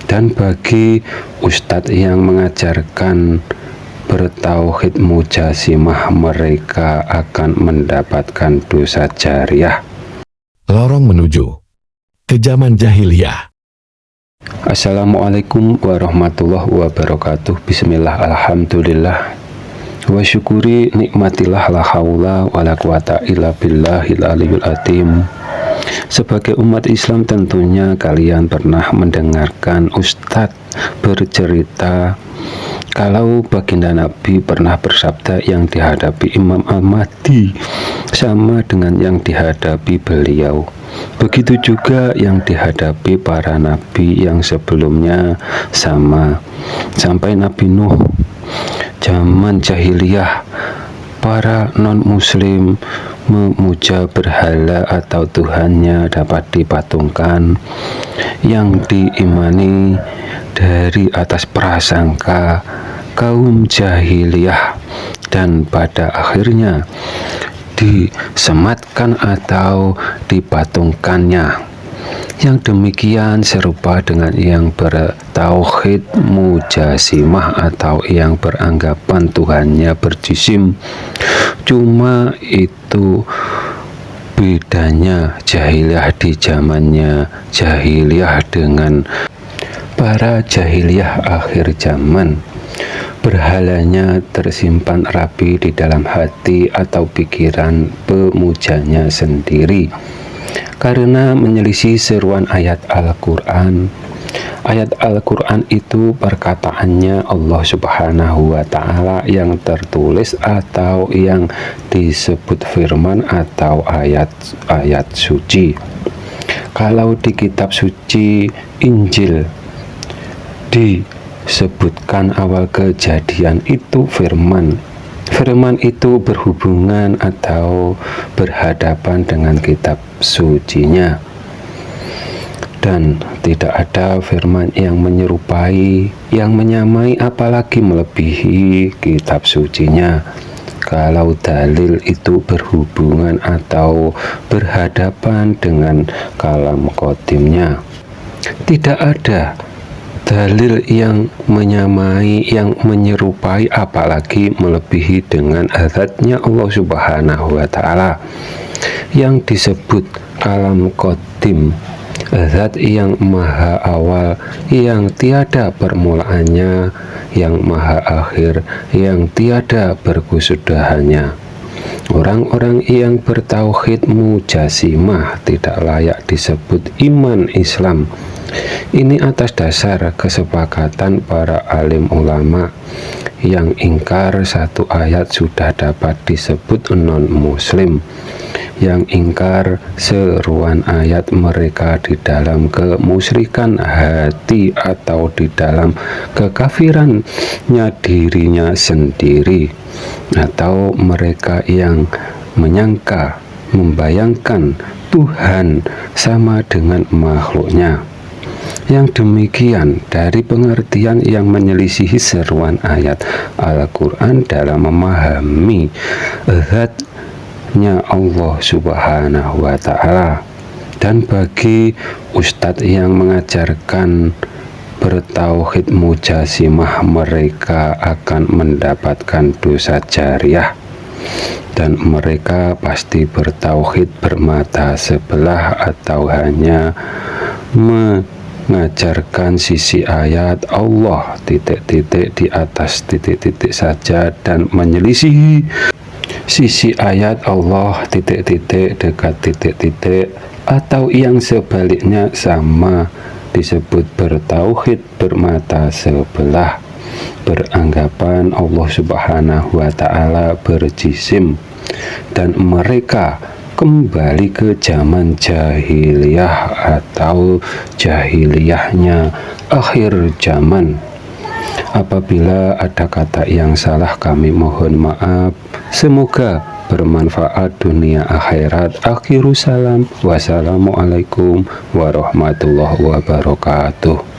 Dan bagi ustadz yang mengajarkan bertauhid mujasimah, mereka akan mendapatkan dosa jariah. Lorong menuju ke zaman jahiliyah. Assalamualaikum warahmatullahi wabarakatuh. Bismillah, alhamdulillah, wa syukuri nikmatillah, la haula wa la quwata illa billahil aliyul azim. Sebagai umat Islam, tentunya kalian pernah mendengarkan ustadz bercerita kalau baginda Nabi pernah bersabda, yang dihadapi Imam Al-Mahdi sama dengan yang dihadapi beliau. Begitu juga yang dihadapi para nabi yang sebelumnya sama. Sampai Nabi Nuh, zaman jahiliyah, para non-muslim memuja berhala atau tuhannya dapat dipatungkan yang diimani dari atas prasangka kaum jahiliyah, dan pada akhirnya disematkan atau dipatungkannya. Yang demikian serupa dengan yang bertauhid mujasimah atau yang beranggapan Tuhannya berjisim. Cuma itu bedanya jahiliyah di zamannya jahiliyah dengan para jahiliyah akhir zaman. Berhalanya tersimpan rapi di dalam hati atau pikiran pemujanya sendiri, karena menyelisih seruan ayat Al-Quran. Ayat Al-Quran itu perkataannya Allah Subhanahu wa Ta'ala yang tertulis atau yang disebut firman atau ayat-ayat suci. Kalau di kitab suci Injil disebutkan awal kejadian itu firman. Firman itu berhubungan atau berhadapan dengan kitab sucinya, dan tidak ada firman yang menyerupai, yang menyamai, apalagi melebihi kitab sucinya. Kalau dalil itu berhubungan atau berhadapan dengan kalam qadimnya, tidak ada dalil yang menyamai, yang menyerupai, apalagi melebihi dengan zatnya Allah Subhanahu wa Ta'ala yang disebut kalam qadim, zat yang maha awal, yang tiada permulaannya, yang maha akhir, yang tiada berkesudahannya. Orang-orang yang bertauhid mujasimah tidak layak disebut iman Islam. Ini atas dasar kesepakatan para alim ulama yang ingkar satu ayat sudah dapat disebut non-muslim, yang ingkar seruan ayat mereka di dalam kemusyrikan hati atau di dalam kekafirannya dirinya sendiri, atau mereka yang menyangka, membayangkan Tuhan sama dengan makhluknya. Yang demikian dari pengertian yang menyelisihi seruan ayat Al-Quran dalam memahami zatnya Allah Subhanahu wa Ta'ala. Dan bagi ustadz yang mengajarkan bertauhid mujasimah, mereka akan mendapatkan dosa jariah. Dan mereka pasti bertauhid bermata sebelah atau hanya mengajarkan sisi ayat Allah titik-titik di atas titik-titik saja, dan menyelisihi sisi ayat Allah titik-titik dekat titik-titik, atau yang sebaliknya sama disebut bertauhid bermata sebelah, beranggapan Allah Subhanahu wa Ta'ala berjisim. Dan mereka kembali ke zaman jahiliyah atau jahiliyahnya akhir zaman. Apabila ada kata yang salah, kami mohon maaf. Semoga bermanfaat dunia akhirat. Akhiru salam. Wassalamualaikum warahmatullahi wabarakatuh.